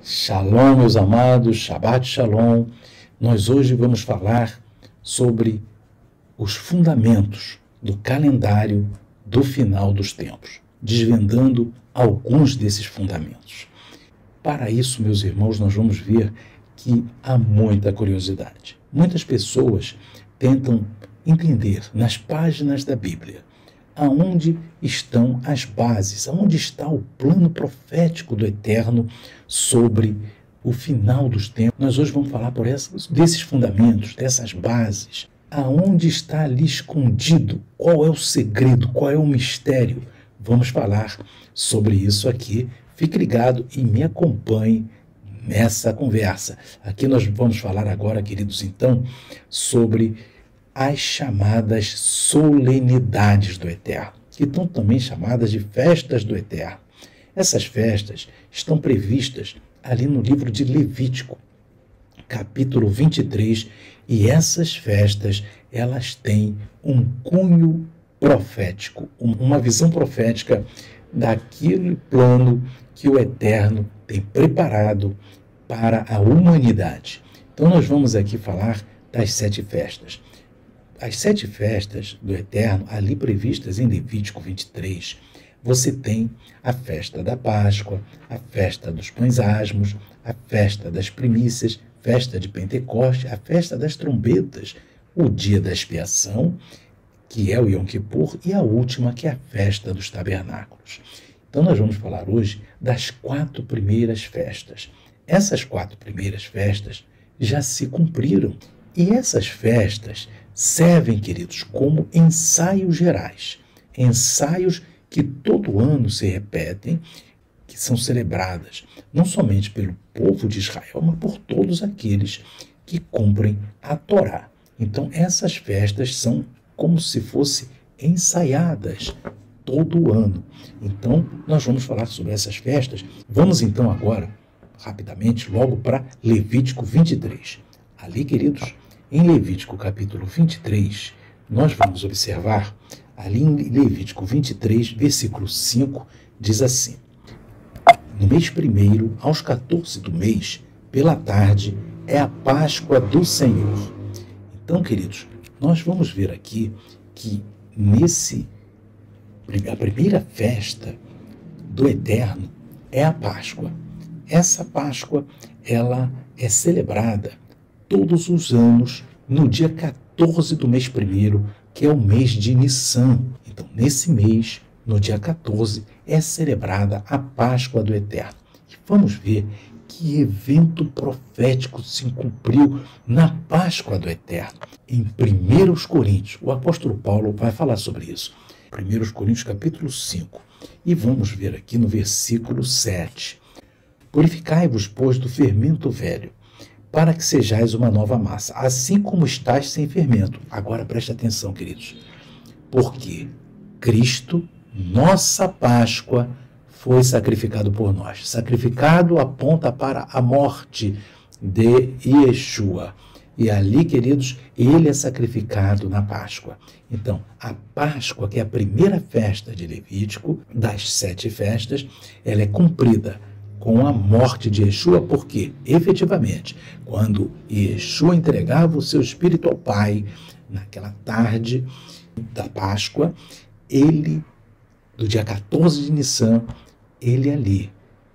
Shalom, meus amados, Shabbat Shalom. Nós hoje vamos falar sobre os fundamentos do calendário do final dos tempos, desvendando alguns desses fundamentos. Para isso, meus irmãos, nós vamos ver que há muita curiosidade. Muitas pessoas tentam entender nas páginas da Bíblia aonde estão as bases, aonde está o plano profético do Eterno sobre o final dos tempos. Nós hoje vamos falar desses fundamentos, dessas bases, aonde está ali escondido, qual é o segredo, qual é o mistério. Vamos falar sobre isso aqui. Fique ligado e me acompanhe nessa conversa. Aqui nós vamos falar agora, queridos, então, sobre as chamadas solenidades do Eterno, que estão também chamadas de festas do Eterno. Essas festas estão previstas ali no livro de Levítico, capítulo 23, e essas festas, elas têm um cunho profético, uma visão profética daquele plano que o Eterno tem preparado para a humanidade. Então nós vamos aqui falar das 7 festas. As 7 festas do Eterno, ali previstas em Levítico 23, você tem a festa da Páscoa, a festa dos pães asmos, a festa das primícias, festa de Pentecoste, a festa das trombetas, o dia da expiação, que é o Yom Kippur, e a última, que é a festa dos tabernáculos. Então nós vamos falar hoje das 4 primeiras festas. Essas 4 primeiras festas já se cumpriram. E essas festas servem, queridos, como ensaios gerais. Ensaios que todo ano se repetem, que são celebradas não somente pelo povo de Israel, mas por todos aqueles que cumprem a Torá. Então essas festas são como se fossem ensaiadas todo ano. Então nós vamos falar sobre essas festas. Vamos então agora, rapidamente, logo para Levítico 23. Ali, queridos, em Levítico capítulo 23, nós vamos observar, ali em Levítico 23, versículo 5, diz assim: no mês primeiro, aos 14 do mês, pela tarde, é a Páscoa do Senhor. Então, queridos, nós vamos ver aqui que a primeira festa do Eterno é a Páscoa. Essa Páscoa, ela é celebrada todos os anos no dia 14 do mês primeiro, que é o mês de Nissan. Então, nesse mês, no dia 14, é celebrada a Páscoa do Eterno. E vamos ver que evento profético se cumpriu na Páscoa do Eterno. Em 1 Coríntios, o apóstolo Paulo vai falar sobre isso. 1 Coríntios capítulo 5. E vamos ver aqui no versículo 7. Purificai-vos, pois, do fermento velho, para que sejais uma nova massa, assim como estáis sem fermento. Agora preste atenção, queridos. Porque Cristo, nossa Páscoa, foi sacrificado por nós. Sacrificado aponta para a morte de Yeshua. E ali, queridos, ele é sacrificado na Páscoa. Então, a Páscoa, que é a primeira festa de Levítico, das 7 festas, ela é cumprida com a morte de Yeshua, porque, efetivamente, quando Yeshua entregava o seu espírito ao Pai, naquela tarde da Páscoa, ele, do dia 14 de Nissan, ele ali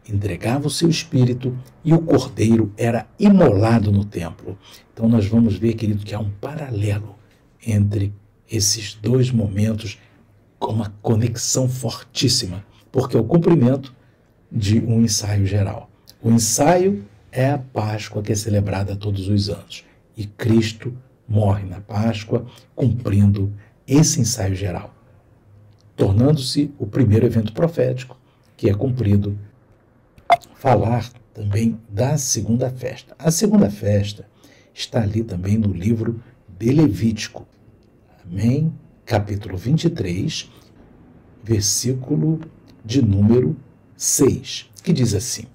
entregava o seu espírito e o cordeiro era imolado no templo. Então nós vamos ver, querido, que há um paralelo entre esses dois momentos, com uma conexão fortíssima, porque é o cumprimento de um ensaio geral. O ensaio é a Páscoa, que é celebrada todos os anos. E Cristo morre na Páscoa, cumprindo esse ensaio geral, tornando-se o primeiro evento profético que é cumprido. Falar também da segunda festa. A segunda festa está ali também no livro de Levítico. Amém? Capítulo 23, versículo de número 6, que diz assim: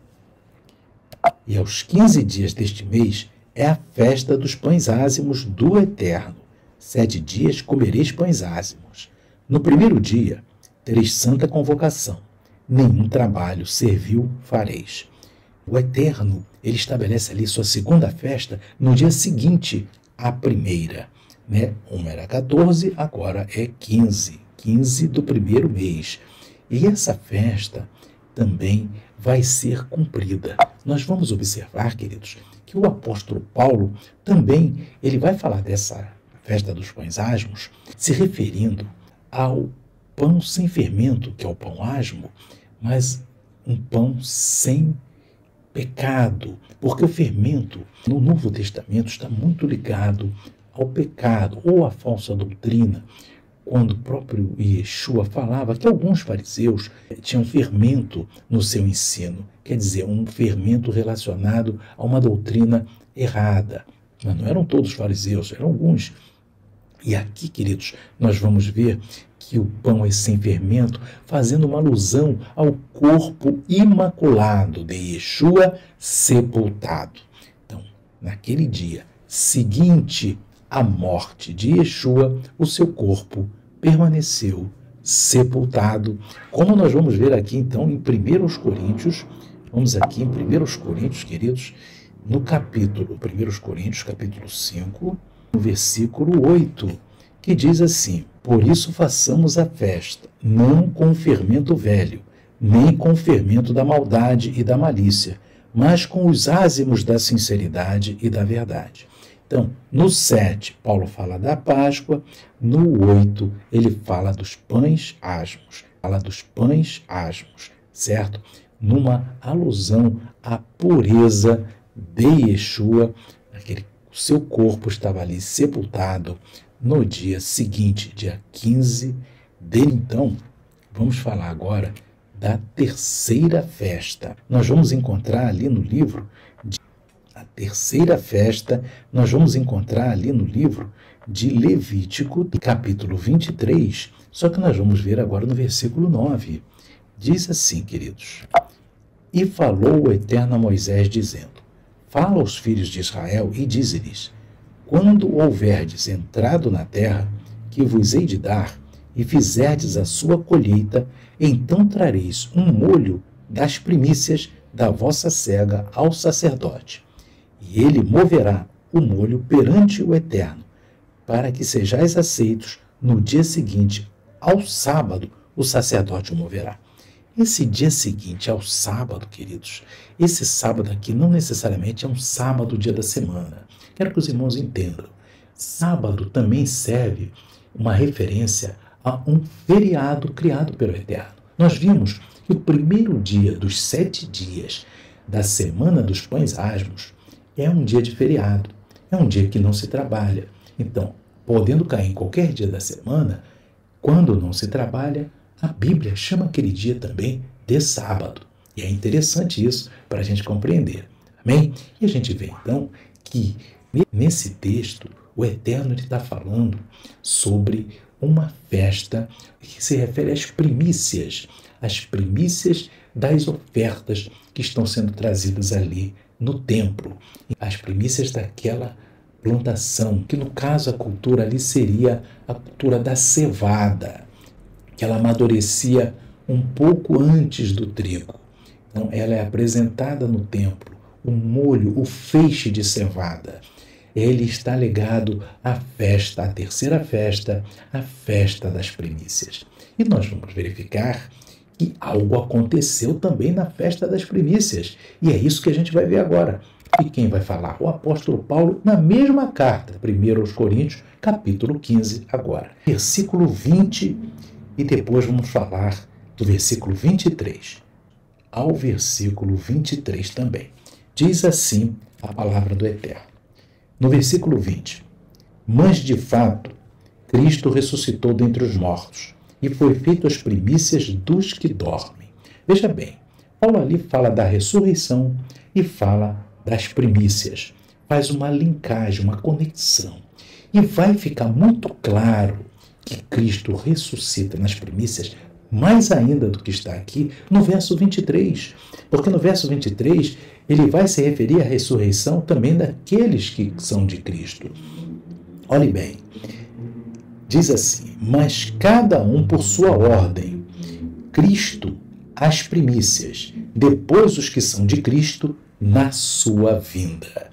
e aos 15 dias deste mês é a festa dos pães ázimos do Eterno. 7 dias comereis pães ázimos. No primeiro dia tereis santa convocação. Nenhum trabalho servil fareis. o Eterno, ele estabelece ali sua segunda festa no dia seguinte à primeira, né? Uma era 14, agora é 15 do primeiro mês. E essa festa também vai ser cumprida. Nós vamos observar, queridos, que o apóstolo Paulo também ele vai falar dessa festa dos pães asmos, se referindo ao pão sem fermento, que é o pão asmo, mas um pão sem pecado, porque o fermento no Novo Testamento está muito ligado ao pecado ou à falsa doutrina, quando o próprio Yeshua falava que alguns fariseus tinham fermento no seu ensino, quer dizer, um fermento relacionado a uma doutrina errada. Mas não eram todos fariseus, eram alguns. E aqui, queridos, nós vamos ver que o pão é sem fermento, fazendo uma alusão ao corpo imaculado de Yeshua sepultado. Então, naquele dia seguinte à morte de Yeshua, o seu corpo permaneceu sepultado, como nós vamos ver aqui então em 1 Coríntios, vamos aqui em 1 Coríntios, queridos, no capítulo 1 Coríntios, capítulo 5, no versículo 8, que diz assim: por isso façamos a festa, não com o fermento velho, nem com o fermento da maldade e da malícia, mas com os ázimos da sinceridade e da verdade. Então, no 7, Paulo fala da Páscoa, no 8, ele fala dos pães asmos, certo? Numa alusão à pureza de Yeshua, o seu corpo estava ali sepultado no dia seguinte, dia 15 dele. Então, vamos falar agora da terceira festa. Nós vamos encontrar ali no livro a terceira festa, nós vamos encontrar ali no livro de Levítico, capítulo 23, só que nós vamos ver agora no versículo 9. Diz assim, queridos: e falou o Eterno a Moisés, dizendo: fala aos filhos de Israel e dize-lhes: quando houverdes entrado na terra que vos hei de dar, e fizerdes a sua colheita, então trareis um molho das primícias da vossa cega ao sacerdote. E ele moverá o molho perante o Eterno, para que sejais aceitos no dia seguinte, ao sábado, o sacerdote o moverá. Esse dia seguinte ao sábado, queridos, esse sábado aqui não necessariamente é um sábado, dia da semana. Quero que os irmãos entendam. Sábado também serve uma referência a um feriado criado pelo Eterno. Nós vimos que o primeiro dia dos 7 dias da semana dos pães asmos é um dia de feriado, é um dia que não se trabalha. Então, podendo cair em qualquer dia da semana, quando não se trabalha, a Bíblia chama aquele dia também de sábado. E é interessante isso para a gente compreender. Amém? E a gente vê então que nesse texto o Eterno está falando sobre uma festa que se refere às primícias das ofertas que estão sendo trazidas ali no templo, as primícias daquela plantação, que no caso a cultura ali seria a cultura da cevada, que ela amadurecia um pouco antes do trigo. Então ela é apresentada no templo, o molho, o feixe de cevada. Ele está ligado à festa, à terceira festa, a festa das primícias. E nós vamos verificar que algo aconteceu também na festa das primícias. E é isso que a gente vai ver agora. E quem vai falar? O apóstolo Paulo, na mesma carta, 1 aos Coríntios, capítulo 15, agora. Versículo 20, e depois vamos falar do versículo 23 ao versículo 23 também. Diz assim a palavra do Eterno. No versículo 20: mas de fato, Cristo ressuscitou dentre os mortos, e foi feito as primícias dos que dormem. Veja bem, Paulo ali fala da ressurreição e fala das primícias. Faz uma linkagem, uma conexão. E vai ficar muito claro que Cristo ressuscita nas primícias, mais ainda do que está aqui no verso 23. Porque no verso 23, ele vai se referir à ressurreição também daqueles que são de Cristo. Olhe bem, diz assim: mas cada um por sua ordem, Cristo as primícias, depois os que são de Cristo na sua vinda.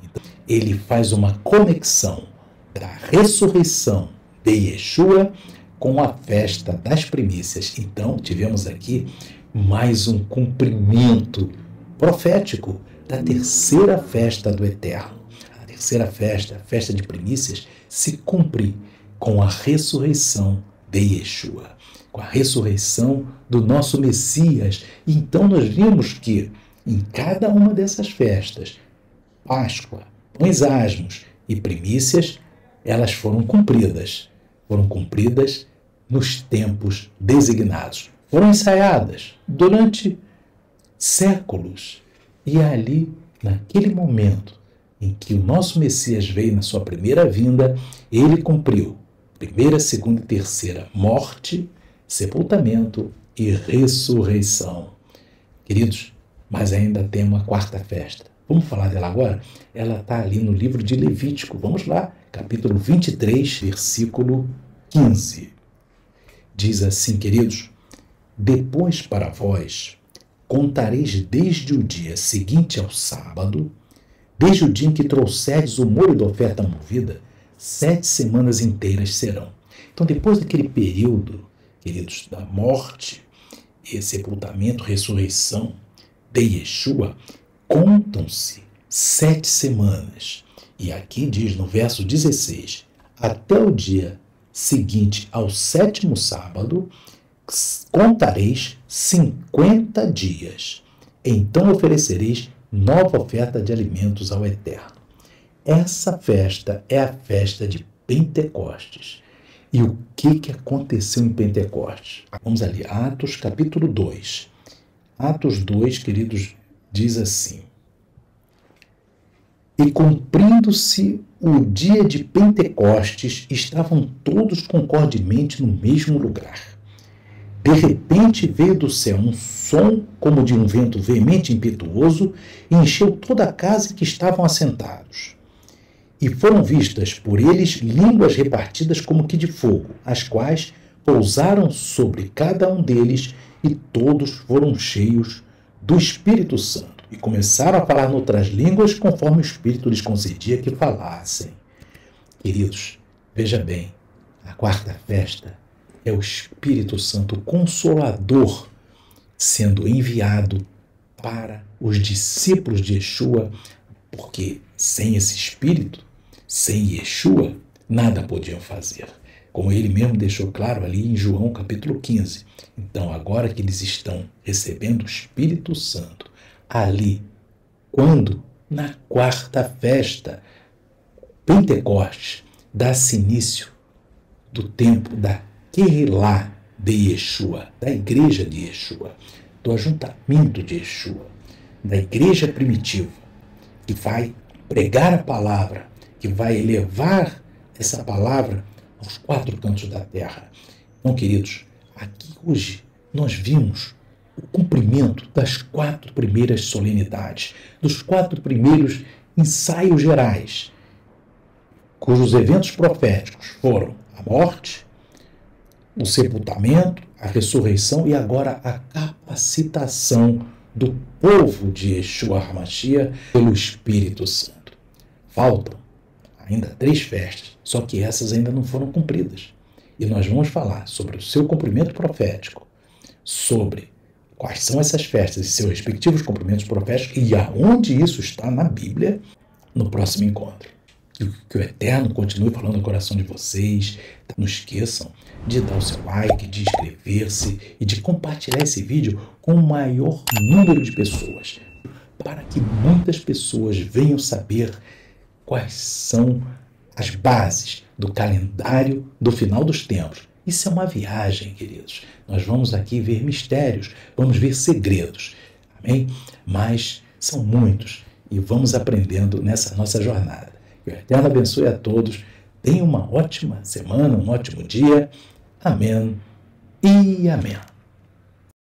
Então, ele faz uma conexão da ressurreição de Yeshua com a festa das primícias. Então, tivemos aqui mais um cumprimento profético da terceira festa do Eterno. A terceira festa, a festa de primícias, se cumpre com a ressurreição de Yeshua, com a ressurreição do nosso Messias. Então nós vimos que em cada uma dessas festas, Páscoa, pães asmos e primícias, elas foram cumpridas nos tempos designados. Foram ensaiadas durante séculos. E ali, naquele momento em que o nosso Messias veio na sua primeira vinda, ele cumpriu primeira, segunda e terceira morte, sepultamento e ressurreição. Queridos, mas ainda tem uma quarta festa. Vamos falar dela agora? Ela está ali no livro de Levítico. Vamos lá, capítulo 23, versículo 15. Diz assim, queridos: depois para vós contareis desde o dia seguinte ao sábado, desde o dia em que trouxerdes o molho da oferta movida, 7 semanas inteiras serão. Então, depois daquele período, queridos, da morte, e sepultamento, ressurreição de Yeshua, contam-se 7 semanas. E aqui diz no verso 16, até o dia seguinte ao 7º sábado, contareis 50 dias. Então oferecereis nova oferta de alimentos ao Eterno. Essa festa é a festa de Pentecostes. E o que aconteceu em Pentecostes? Vamos ali, Atos capítulo 2. Atos 2, queridos, diz assim: e cumprindo-se o dia de Pentecostes, estavam todos concordemente no mesmo lugar. De repente veio do céu um som como de um vento veemente e impetuoso e encheu toda a casa em que estavam assentados. E foram vistas por eles línguas repartidas como que de fogo, as quais pousaram sobre cada um deles, e todos foram cheios do Espírito Santo e começaram a falar noutras línguas conforme o Espírito lhes concedia que falassem. Queridos, veja bem, a quarta festa é o Espírito Santo Consolador sendo enviado para os discípulos de Yeshua, porque sem esse Espírito, sem Yeshua, nada podiam fazer. Como ele mesmo deixou claro ali em João capítulo 15. Então, agora que eles estão recebendo o Espírito Santo, ali, quando? Na quarta festa, Pentecostes, dá-se início do tempo da Kehilá de Yeshua, da igreja de Yeshua, do ajuntamento de Yeshua, da igreja primitiva, que vai pregar a palavra, que vai elevar essa palavra aos 4 cantos da terra. Então, queridos, aqui hoje nós vimos o cumprimento das 4 primeiras solenidades, dos 4 primeiros ensaios gerais, cujos eventos proféticos foram a morte, o sepultamento, a ressurreição e agora a capacitação do povo de Yeshua HaMashiach pelo Espírito Santo. Faltam ainda 3 festas, só que essas ainda não foram cumpridas. E nós vamos falar sobre o seu cumprimento profético, sobre quais são essas festas e seus respectivos cumprimentos proféticos e aonde isso está na Bíblia no próximo encontro. Que o Eterno continue falando no coração de vocês. Não esqueçam de dar o seu like, de inscrever-se e de compartilhar esse vídeo com o maior número de pessoas, para que muitas pessoas venham saber quais são as bases do calendário do final dos tempos. Isso é uma viagem, queridos. Nós vamos aqui ver mistérios, vamos ver segredos. Amém? Mas são muitos e vamos aprendendo nessa nossa jornada. Que o Eterno abençoe a todos. Tenham uma ótima semana, um ótimo dia. Amém e amém.